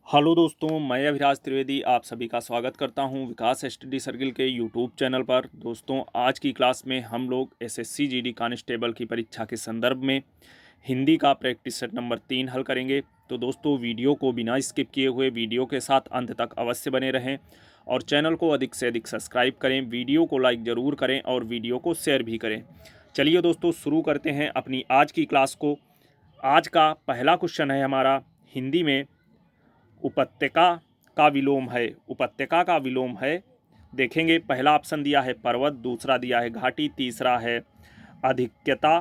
Hello दोस्तों, मैं अभिराज त्रिवेदी आप सभी का स्वागत करता हूं विकास स्टडी सर्किल के यूट्यूब चैनल पर। दोस्तों, आज की क्लास में हम लोग एसएससी जीडी कांस्टेबल की परीक्षा के संदर्भ में हिंदी का प्रैक्टिस सेट नंबर 3 हल करेंगे। तो दोस्तों, वीडियो को बिना स्किप किए हुए वीडियो के साथ अंत तक अवश्य बने रहें और चैनल को अधिक से अधिक सब्सक्राइब करें, वीडियो को लाइक ज़रूर करें और वीडियो को शेयर भी करें। चलिए दोस्तों, शुरू करते हैं अपनी आज की क्लास को। आज का पहला क्वेश्चन है हमारा हिंदी में, उपत्यका का विलोम है। उपत्यका का विलोम है, देखेंगे। पहला ऑप्शन दिया है पर्वत, दूसरा दिया है घाटी, तीसरा है अधिक्यता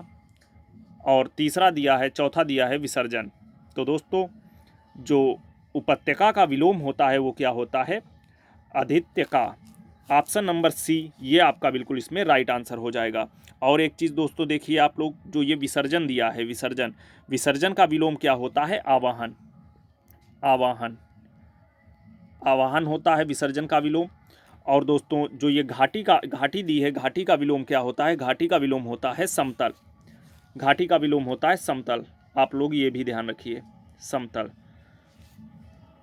और तीसरा दिया है, चौथा दिया है विसर्जन। तो दोस्तों, जो उपत्यका का विलोम होता है वो क्या होता है? अधित्यका। ऑप्शन नंबर सी ये आपका बिल्कुल इसमें राइट आंसर हो जाएगा। और एक चीज़ दोस्तों देखिए आप लोग, जो ये विसर्जन दिया है, विसर्जन, विसर्जन का विलोम क्या होता है? आवाहन। आवाहन, आवाहन होता है विसर्जन का विलोम। और दोस्तों, जो ये घाटी दी है, घाटी का विलोम क्या होता है? घाटी का विलोम होता है समतल। घाटी का विलोम होता है समतल। आप लोग ये भी ध्यान रखिए, समतल।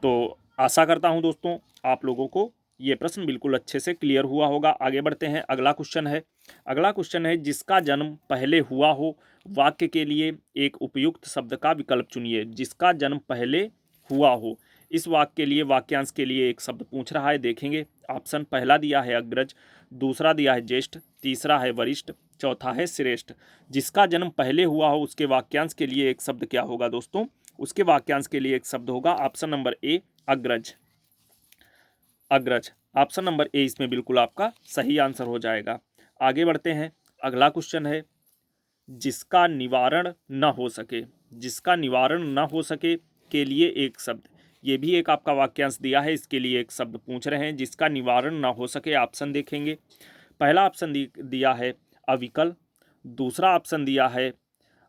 तो आशा करता हूं दोस्तों आप लोगों को ये प्रश्न बिल्कुल अच्छे से क्लियर हुआ होगा। आगे बढ़ते हैं। अगला क्वेश्चन है, अगला क्वेश्चन है, जिसका जन्म पहले हुआ हो, वाक्य के लिए एक उपयुक्त शब्द का विकल्प चुनिए। जिसका जन्म पहले हुआ हो, इस वाक्य के लिए, वाक्यांश के लिए एक शब्द पूछ रहा है। देखेंगे। ऑप्शन पहला दिया है अग्रज, दूसरा दिया है ज्येष्ठ, तीसरा है वरिष्ठ, चौथा है श्रेष्ठ। जिसका जन्म पहले हुआ हो उसके वाक्यांश के लिए एक शब्द क्या होगा दोस्तों? उसके वाक्यांश के लिए एक शब्द होगा ऑप्शन नंबर ए, अग्रज। अग्रज, ऑप्शन नंबर ए इसमें बिल्कुल आपका सही आंसर हो जाएगा। आगे बढ़ते हैं। अगला क्वेश्चन है, जिसका निवारण न हो सके। जिसका निवारण न हो सके के लिए एक शब्द, ये भी एक आपका वाक्यांश दिया है, इसके लिए एक शब्द पूछ रहे हैं। जिसका निवारण न हो सके, ऑप्शन देखेंगे। पहला ऑप्शन दिया है अविकल, दूसरा ऑप्शन दिया है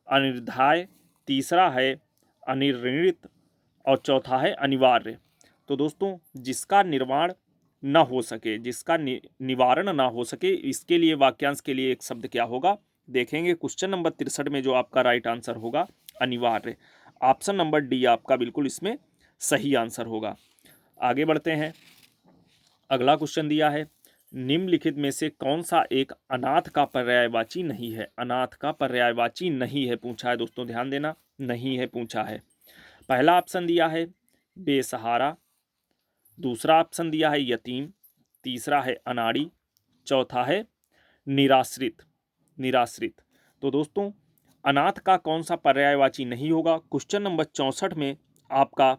अनिर्धाय, तीसरा है अनिर्णित और चौथा है अनिवार्य। तो दोस्तों, जिसका निर्माण न हो सके, जिसका निवारण ना हो सके, इसके लिए वाक्यांश के लिए एक शब्द क्या होगा? देखेंगे। क्वेश्चन नंबर 63 में जो आपका राइट आंसर होगा अनिवार्य। ऑप्शन नंबर डी आपका बिल्कुल इसमें सही आंसर होगा। आगे बढ़ते हैं। अगला क्वेश्चन दिया है, निम्नलिखित में से कौन सा एक अनाथ का पर्यायवाची नहीं है? अनाथ का पर्यायवाची नहीं है पूछा है दोस्तों, ध्यान देना, नहीं है पूछा है। पहला ऑप्शन दिया है बेसहारा, दूसरा ऑप्शन दिया है यतीम, तीसरा है अनाड़ी, चौथा है निराश्रित। निराश्रित। तो दोस्तों, अनाथ का कौन सा पर्यायवाची नहीं होगा? क्वेश्चन नंबर 64 में आपका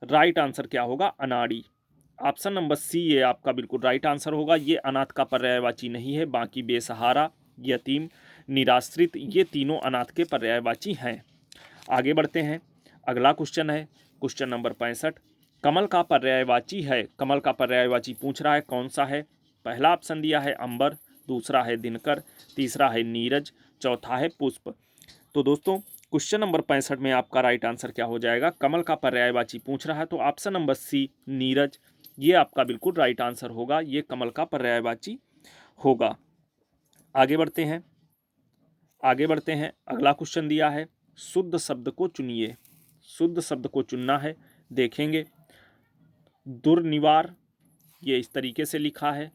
राइट आंसर क्या होगा? अनाड़ी। ऑप्शन नंबर सी ये आपका बिल्कुल राइट आंसर होगा। ये अनाथ का पर्यायवाची नहीं है। बाकी बेसहारा, यतीम, निराश्रित, ये तीनों अनाथ के पर्यायवाची हैं। आगे बढ़ते हैं। अगला क्वेश्चन है क्वेश्चन नंबर 65, कमल का पर्यायवाची है। कमल का पर्यायवाची पूछ रहा है, कौन सा है? पहला ऑप्शन दिया है अंबर, दूसरा है दिनकर, तीसरा है नीरज, चौथा है पुष्प। तो दोस्तों, क्वेश्चन नंबर 65 में आपका राइट आंसर क्या हो जाएगा? कमल का पर्यायवाची पूछ रहा है तो ऑप्शन नंबर सी नीरज, ये आपका बिल्कुल राइट आंसर होगा। ये कमल का पर्यायवाची होगा। आगे बढ़ते हैं। आगे बढ़ते हैं। अगला क्वेश्चन दिया है, शुद्ध शब्द को चुनिए। शुद्ध शब्द को चुनना है। देखेंगे। दुर्निवार, ये इस तरीके से लिखा है।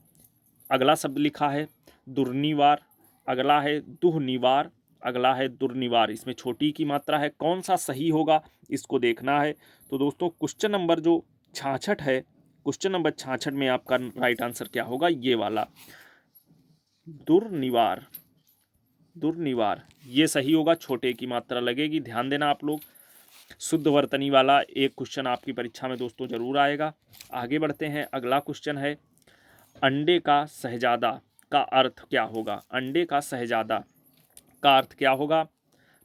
अगला शब्द लिखा है दुर्निवार, अगला है दुहनिवार, अगला है दुर्निवार। इसमें छोटी की मात्रा है। कौन सा सही होगा इसको देखना है। तो दोस्तों, क्वेश्चन नंबर जो 66 है, क्वेश्चन नंबर 66 में आपका राइट आंसर क्या होगा? ये वाला दुर्निवार। दुर्निवार ये सही होगा। छोटे की मात्रा लगेगी, ध्यान देना आप लोग। शुद्ध वर्तनी वाला एक क्वेश्चन आपकी परीक्षा में दोस्तों जरूर आएगा। आगे बढ़ते हैं। अगला क्वेश्चन है, अंडे का शहजादा का अर्थ क्या होगा? अंडे का शहजादा का अर्थ क्या होगा?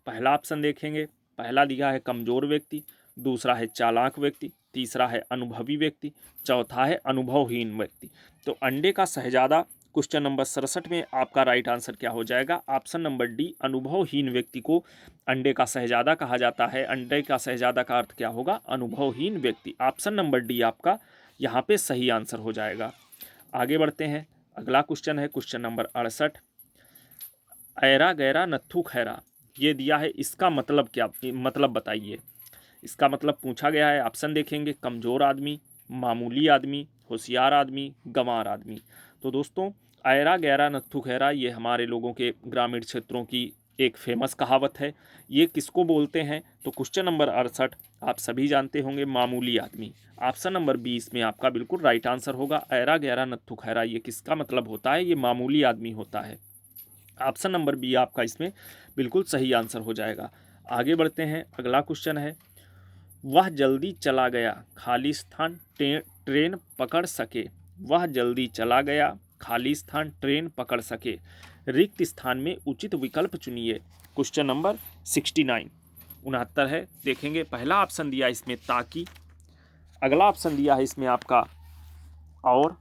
पहला ऑप्शन देखेंगे। पहला दिया है कमजोर व्यक्ति, दूसरा है चालाक व्यक्ति, तीसरा है अनुभवी व्यक्ति, चौथा है अनुभवहीन व्यक्ति। तो अंडे का शहजादा, क्वेश्चन नंबर 67 में आपका राइट आंसर क्या हो जाएगा? ऑप्शन नंबर डी, अनुभवहीन व्यक्ति को अंडे का शहजादा कहा जाता है। अंडे का शहजादा का अर्थ क्या होगा? अनुभवहीन व्यक्ति। ऑप्शन नंबर डी आपका यहाँ पे सही आंसर हो जाएगा। आगे बढ़ते हैं। अगला क्वेश्चन है क्वेश्चन नंबर 68, ऐरा गैरा नत्थु खैरा, ये दिया है, इसका मतलब क्या, मतलब बताइए। इसका मतलब पूछा गया है, ऑप्शन देखेंगे, कमज़ोर आदमी, मामूली आदमी, होशियार आदमी, गंवार आदमी। तो दोस्तों ऐरा गैरा नत्थु खैरा ये हमारे लोगों के ग्रामीण क्षेत्रों की एक फेमस कहावत है। ये किसको बोलते हैं? तो क्वेश्चन नंबर 68 आप सभी जानते होंगे, मामूली आदमी। ऑप्शन नंबर 20 में आपका बिल्कुल राइट आंसर होगा। ऐरा गैरा नत्थु खैरा ये किसका मतलब होता है? ये मामूली आदमी होता है। ऑप्शन नंबर बी आपका इसमें बिल्कुल सही आंसर हो जाएगा। आगे बढ़ते हैं, अगला क्वेश्चन है, वह जल्दी चला गया खाली स्थान ट्रेन पकड़ सके। वह जल्दी चला गया खाली स्थान ट्रेन पकड़ सके, रिक्त स्थान में उचित विकल्प चुनिए। क्वेश्चन नंबर 69 है। देखेंगे, पहला ऑप्शन दिया इसमें ताकि, अगला ऑप्शन दिया है इसमें आपका और,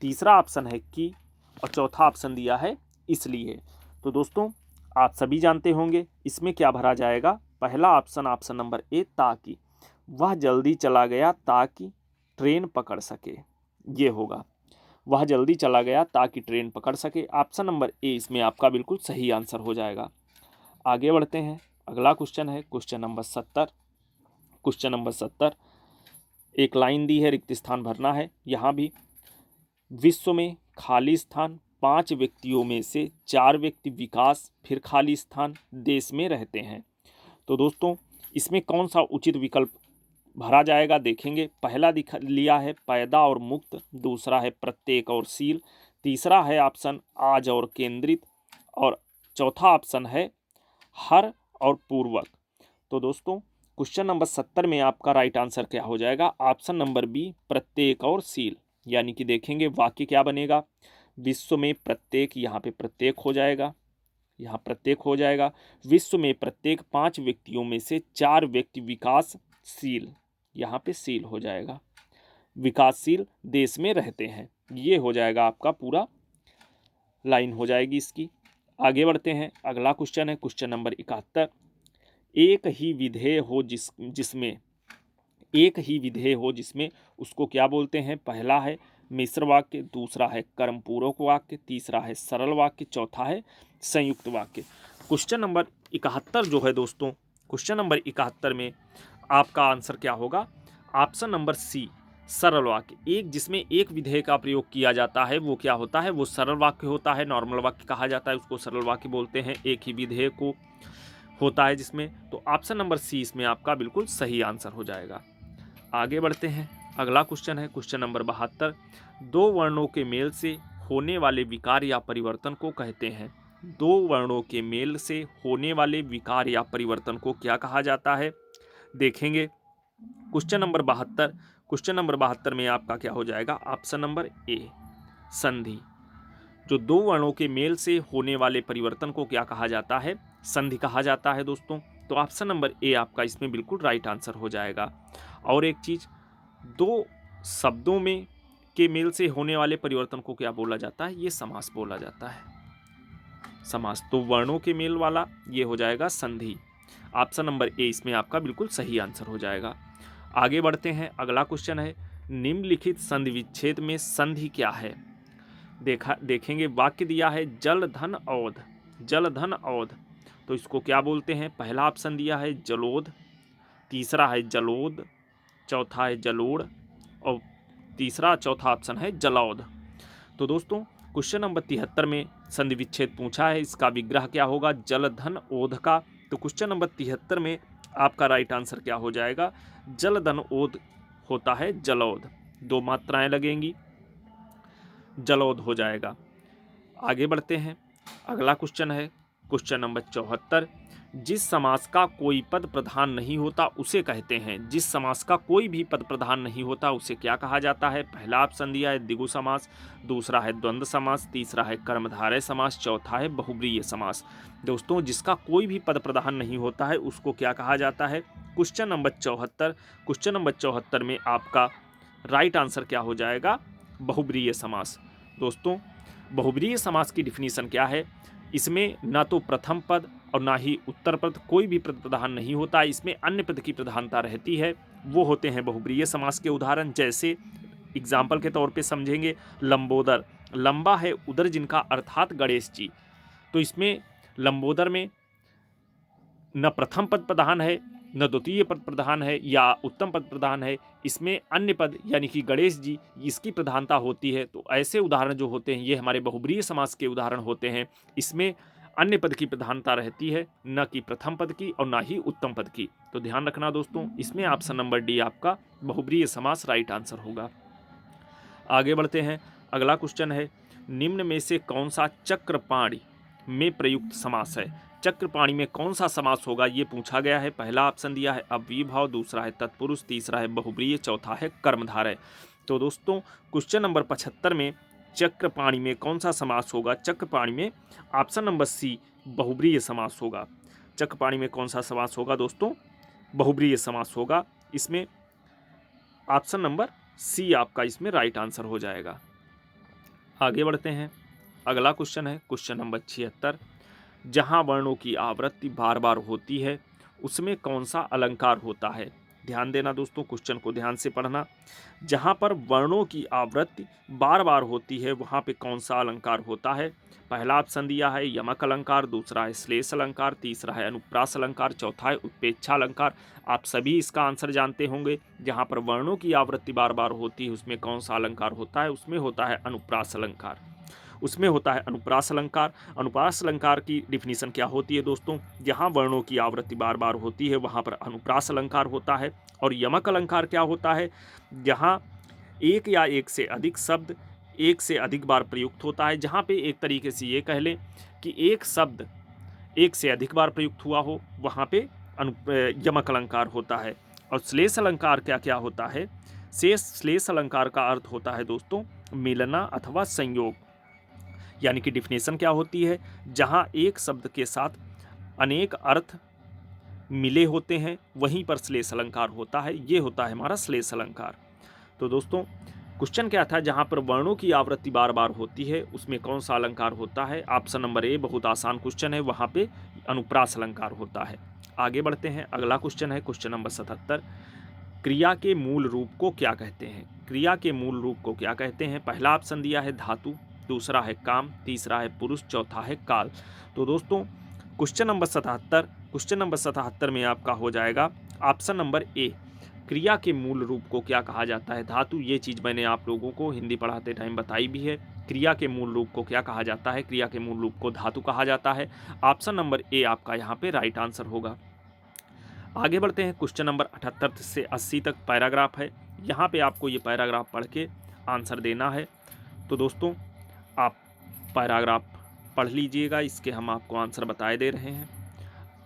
तीसरा ऑप्शन है कि, और चौथा ऑप्शन दिया है इसलिए। तो दोस्तों आप सभी जानते होंगे इसमें क्या भरा जाएगा। पहला ऑप्शन, ऑप्शन नंबर ए ताकि, वह जल्दी चला गया ताकि ट्रेन पकड़ सके, ये होगा। वह जल्दी चला गया ताकि ट्रेन पकड़ सके, ऑप्शन नंबर ए इसमें आपका बिल्कुल सही आंसर हो जाएगा। आगे बढ़ते हैं, अगला क्वेश्चन है क्वेश्चन नंबर 70। क्वेश्चन नंबर 70 एक लाइन दी है, रिक्त स्थान भरना है। यहाँ भी, विश्व में खाली स्थान 5 व्यक्तियों में से 4 व्यक्ति विकास फिर खाली स्थान देश में रहते हैं। तो दोस्तों इसमें कौन सा उचित विकल्प भरा जाएगा? देखेंगे, पहला लिया है पैदा और मुक्त, दूसरा है प्रत्येक और शील, तीसरा है ऑप्शन आज और केंद्रित, और चौथा ऑप्शन है हर और पूर्वक। तो दोस्तों क्वेश्चन नंबर 70 में आपका राइट आंसर क्या हो जाएगा? ऑप्शन नंबर बी प्रत्येक और शील। यानी कि देखेंगे वाक्य क्या बनेगा, विश्व में प्रत्येक, यहाँ पे प्रत्येक हो जाएगा, यहाँ प्रत्येक हो जाएगा। विश्व में प्रत्येक 5 व्यक्तियों में से 4 व्यक्ति विकासशील, यहाँ पे शील हो जाएगा, विकासशील देश में रहते हैं, ये हो जाएगा आपका पूरा लाइन हो जाएगी इसकी। आगे बढ़ते हैं, अगला क्वेश्चन है क्वेश्चन नंबर 71। एक ही विधेय हो जिसमें एक ही विधेय हो जिसमें उसको क्या बोलते हैं? पहला है मिश्र वाक्य, दूसरा है कर्मपूरक वाक्य, तीसरा है सरल वाक्य, चौथा है संयुक्त वाक्य। क्वेश्चन नंबर 71 जो है दोस्तों, क्वेश्चन नंबर 71 में आपका आंसर क्या होगा? ऑप्शन नंबर सी सरल वाक्य। एक जिसमें एक विधेय का प्रयोग किया जाता है वो क्या होता है? वो सरल वाक्य होता है। नॉर्मल वाक्य कहा जाता है, उसको सरल वाक्य बोलते हैं। एक ही विधेय को होता है जिसमें, तो ऑप्शन नंबर सी इसमें आपका बिल्कुल सही आंसर हो जाएगा। आगे बढ़ते हैं, अगला क्वेश्चन है क्वेश्चन नंबर 72। 2 वर्णों के मेल से होने वाले विकार या परिवर्तन को कहते हैं। 2 वर्णों के मेल से होने वाले विकार या परिवर्तन को क्या कहा जाता है? देखेंगे, क्वेश्चन नंबर 72, क्वेश्चन नंबर 72 में आपका क्या हो जाएगा? ऑप्शन नंबर ए संधि। जो 2 वर्णों के मेल से होने वाले परिवर्तन को क्या कहा जाता है? संधि कहा जाता है दोस्तों। तो ऑप्शन नंबर ए आपका इसमें बिल्कुल राइट आंसर हो जाएगा। और एक चीज, 2 शब्दों में के मेल से होने वाले परिवर्तन को क्या बोला जाता है? ये समास बोला जाता है, समास। तो वर्णों के मेल वाला ये हो जाएगा संधि। ऑप्शन नंबर ए इसमें आपका बिल्कुल सही आंसर हो जाएगा। आगे बढ़ते हैं, अगला क्वेश्चन है, निम्नलिखित संधि विच्छेद में संधि क्या है? देखेंगे, वाक्य दिया है जल धन औध, जल धन औध, तो इसको क्या बोलते हैं? पहला ऑप्शन दिया है जलोध, तीसरा है जलोद, चौथा है जलोड़, और तीसरा चौथा ऑप्शन है जलौध। तो दोस्तों क्वेश्चन नंबर 73 में संधि विच्छेद पूछा है, इसका विग्रह क्या होगा? जलधन ओध का। तो क्वेश्चन नंबर 73 में आपका राइट आंसर क्या हो जाएगा? जलधन ओध होता है जलौध, 2 मात्राएं लगेंगी, जलौध हो जाएगा। आगे बढ़ते हैं, अगला क्वेश्चन है क्वेश्चन नंबर 74। जिस समास का कोई पद प्रधान नहीं होता उसे कहते हैं। जिस समास का कोई भी पद प्रधान नहीं होता उसे क्या कहा जाता है? पहला ऑप्शन दिया है द्विगु समास, दूसरा है द्वंद्व समास, तीसरा है कर्मधारय समास, चौथा है बहुब्रीहि समास। दोस्तों जिसका कोई भी पद प्रधान नहीं होता है उसको क्या कहा जाता है? क्वेश्चन नंबर 74, क्वेश्चन नंबर 74 में आपका राइट आंसर क्या हो जाएगा? बहुब्रीहि समास। दोस्तों बहुब्रीहि समास की डिफिनीशन क्या है? इसमें ना तो प्रथम पद और ना ही उत्तर पद, कोई भी पद प्रधान नहीं होता, इसमें अन्य पद की प्रधानता रहती है। वो होते हैं बहुब्रीहि समास के उदाहरण। जैसे एग्जाम्पल के तौर पे समझेंगे, लंबोदर, लंबा है उदर जिनका अर्थात गणेश जी, तो इसमें लंबोदर में न प्रथम पद प्रधान है न द्वितीय पद प्रधान है या उत्तम पद प्रधान है, इसमें अन्य पद यानी कि गणेश जी इसकी प्रधानता होती है। तो ऐसे उदाहरण जो होते हैं ये हमारे बहुब्रीहि समास के उदाहरण होते हैं। इसमें अन्य पद की प्रधानता रहती है, न कि प्रथम पद की और ना ही उत्तम पद की। तो ध्यान रखना दोस्तों, इसमें ऑप्शन नंबर डी आपका बहुब्रीहि समास राइट आंसर होगा। आगे बढ़ते हैं, अगला क्वेश्चन है, निम्न में से कौन सा चक्रपाणी में प्रयुक्त समास है? चक्रपाणी में कौन सा समास होगा ये पूछा गया है। पहला ऑप्शन दिया है अव्ययीभाव, दूसरा है तत्पुरुष, तीसरा है बहुब्रीहि, चौथा है कर्मधारय। तो दोस्तों क्वेश्चन नंबर 75 में चक्रपाणी में कौन सा समास होगा? चक्रपाणी में ऑप्शन नंबर सी बहुब्रीहि समास होगा। चक्रपाणी में कौन सा समास होगा दोस्तों? बहुब्रीहि समास होगा। इसमें ऑप्शन नंबर सी आपका इसमें राइट आंसर हो जाएगा। आगे बढ़ते हैं, अगला क्वेश्चन है क्वेश्चन नंबर 76, जहां वर्णों की आवृत्ति बार बार होती है उसमें कौन सा अलंकार होता है? ध्यान देना दोस्तों, क्वेश्चन को ध्यान से पढ़ना। जहां पर वर्णों की आवृत्ति बार बार होती है वहां पे कौन सा अलंकार होता है? पहला ऑप्शन दिया है यमक अलंकार, दूसरा है श्लेष अलंकार, तीसरा है अनुप्रास अलंकार, चौथा है उत्प्रेक्षा अलंकार। आप सभी इसका आंसर जानते होंगे। जहां पर वर्णों की आवृत्ति बार बार होती है उसमें कौन सा अलंकार होता है? उसमें होता है अनुप्रास अलंकार, उसमें होता है अनुप्रास अलंकार। अनुप्रास अलंकार की डिफिनीशन क्या होती है दोस्तों? जहां वर्णों की आवृत्ति बार बार होती है वहां पर अनुप्रास अलंकार होता है। और यमक अलंकार क्या होता है? जहां एक या एक से अधिक शब्द एक से अधिक बार प्रयुक्त होता है। जहां पे एक तरीके से ये कह लें कि एक शब्द एक से अधिक बार प्रयुक्त हुआ हो वहां पे यमक अलंकार होता है। और श्लेष अलंकार क्या क्या होता है? श्लेष अलंकार का अर्थ होता है दोस्तों मिलना अथवा संयोग, यानी कि डिफिनेशन क्या होती है? जहां एक शब्द के साथ अनेक अर्थ मिले होते हैं वहीं पर श्लेष अलंकार होता है। ये होता है हमारा श्लेष अलंकार। तो दोस्तों क्वेश्चन क्या था? जहां पर वर्णों की आवृत्ति बार बार होती है उसमें कौन सा अलंकार होता है? ऑप्शन नंबर ए बहुत आसान क्वेश्चन है, वहां पे अनुप्रास अलंकार होता है। आगे बढ़ते हैं, अगला क्वेश्चन है क्वेश्चन नंबर 77, क्रिया के मूल रूप को क्या कहते हैं? क्रिया के मूल रूप को क्या कहते हैं? पहला ऑप्शन दिया है धातु, दूसरा है काम, तीसरा है पुरुष, चौथा है काल। तो दोस्तों क्वेश्चन नंबर 77 में आपका हो जाएगा ऑप्शन नंबर ए, क्रिया के मूल रूप को क्या कहा जाता है? धातु, ये चीज़ मैंने आप लोगों को हिंदी पढ़ाते टाइम बताई भी है। क्रिया के मूल रूप को क्या कहा जाता है? क्रिया के मूल रूप को धातु कहा जाता है। ऑप्शन नंबर ए आपका यहाँ पे राइट आंसर होगा। आगे बढ़ते हैं, क्वेश्चन नंबर 78 से 80 तक पैराग्राफ है। यहाँ पे आपको ये पैराग्राफ पढ़ के आंसर देना है। तो दोस्तों आप पैराग्राफ पढ़ लीजिएगा, इसके हम आपको आंसर बताए दे रहे हैं।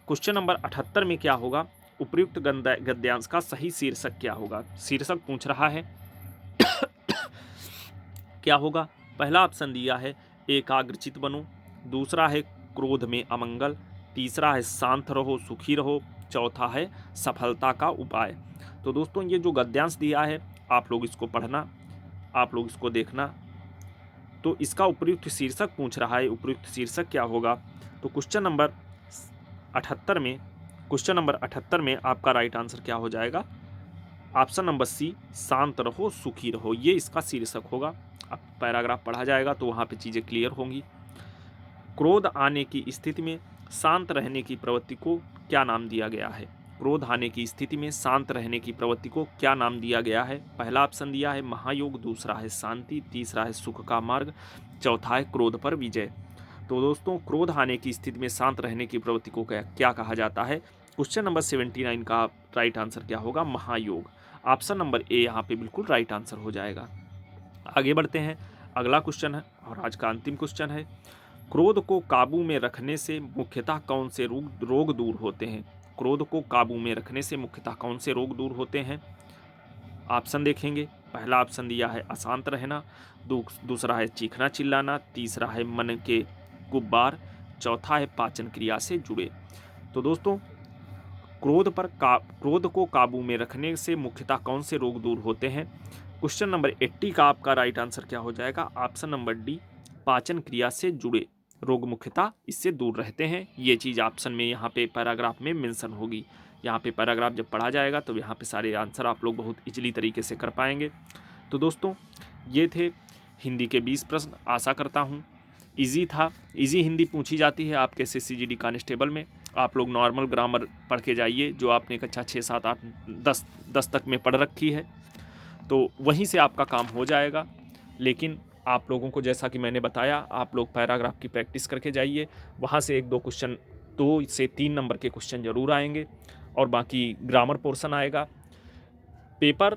क्वेश्चन नंबर 78 में क्या होगा? उपयुक्त गद्यांश का सही शीर्षक क्या होगा? शीर्षक पूछ रहा है क्या होगा? पहला ऑप्शन दिया है एकाग्रचित बनो, दूसरा है क्रोध में अमंगल, तीसरा है शांत रहो सुखी रहो, चौथा है सफलता का उपाय। तो दोस्तों ये जो गद्यांश दिया है आप लोग इसको पढ़ना, आप लोग इसको देखना। तो इसका उपयुक्त शीर्षक पूछ रहा है, उपयुक्त शीर्षक क्या होगा? तो क्वेश्चन नंबर 78 में आपका राइट आंसर क्या हो जाएगा? ऑप्शन नंबर सी शांत रहो सुखी रहो, ये इसका शीर्षक होगा। अब पैराग्राफ पढ़ा जाएगा तो वहाँ पे चीज़ें क्लियर होंगी। क्रोध आने की स्थिति में शांत रहने की प्रवृत्ति को क्या नाम दिया गया है? क्रोध आने की स्थिति में शांत रहने की प्रवृत्ति को क्या नाम दिया गया है? पहला ऑप्शन दिया है महायोग, दूसरा है शांति, तीसरा है सुख का मार्ग, चौथा है क्रोध पर विजय। तो दोस्तों क्रोध आने की स्थिति में शांत रहने की प्रवृत्ति को क्या कहा जाता है? क्वेश्चन नंबर 79 का राइट आंसर क्या होगा? महायोग। ऑप्शन नंबर ए यहाँ पे बिल्कुल राइट आंसर हो जाएगा। आगे बढ़ते हैं, अगला क्वेश्चन है और आज का अंतिम क्वेश्चन है, क्रोध को काबू में रखने से मुख्यतः कौन से रोग दूर होते हैं? क्रोध को काबू में रखने से मुख्यतः कौन से रोग दूर होते हैं? ऑप्शन देखेंगे। पहला ऑप्शन दिया है अशांत रहना, दूसरा है चीखना चिल्लाना, तीसरा है मन के गुब्बार, चौथा है पाचन क्रिया से जुड़े। तो दोस्तों क्रोध को काबू में रखने से मुख्यतः कौन से रोग दूर होते हैं? क्वेश्चन नंबर 80 का आपका राइट आंसर क्या हो जाएगा? ऑप्शन नंबर डी पाचन क्रिया से जुड़े रोग मुख्यतः इससे दूर रहते हैं। ये चीज़ ऑप्शन में यहाँ पे पैराग्राफ में मेंशन होगी। यहाँ पे पैराग्राफ जब पढ़ा जाएगा तो यहाँ पे सारे आंसर आप लोग बहुत इजीली तरीके से कर पाएंगे। तो दोस्तों ये थे हिंदी के 20 प्रश्न। आशा करता हूँ ईजी था, ईजी हिंदी पूछी जाती है आपके SSC GD कांस्टेबल में। आप लोग नॉर्मल ग्रामर पढ़ के जाइए जो आपने कक्षा 6, 7, 8, 10 तक में पढ़ रखी है, तो वहीं से आपका काम हो जाएगा। लेकिन आप लोगों को जैसा कि मैंने बताया, आप लोग पैराग्राफ की प्रैक्टिस करके जाइए, वहाँ से 1-2 क्वेश्चन, 2 से 3 नंबर के क्वेश्चन ज़रूर आएंगे और बाकी ग्रामर पोर्शन आएगा। पेपर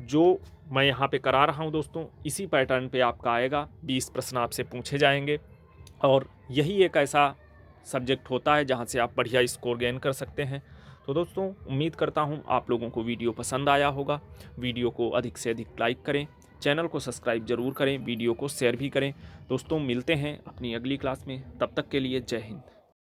जो मैं यहाँ पे करा रहा हूँ दोस्तों, इसी पैटर्न पे आपका आएगा, 20 प्रश्न आपसे पूछे जाएंगे और यही एक ऐसा सब्जेक्ट होता है जहाँ से आप बढ़िया स्कोर गेन कर सकते हैं। तो दोस्तों उम्मीद करता हूँ आप लोगों को वीडियो पसंद आया होगा। वीडियो को अधिक से अधिक लाइक करें, चैनल को सब्सक्राइब ज़रूर करें, वीडियो को शेयर भी करें। दोस्तों मिलते हैं अपनी अगली क्लास में, तब तक के लिए जय हिंद।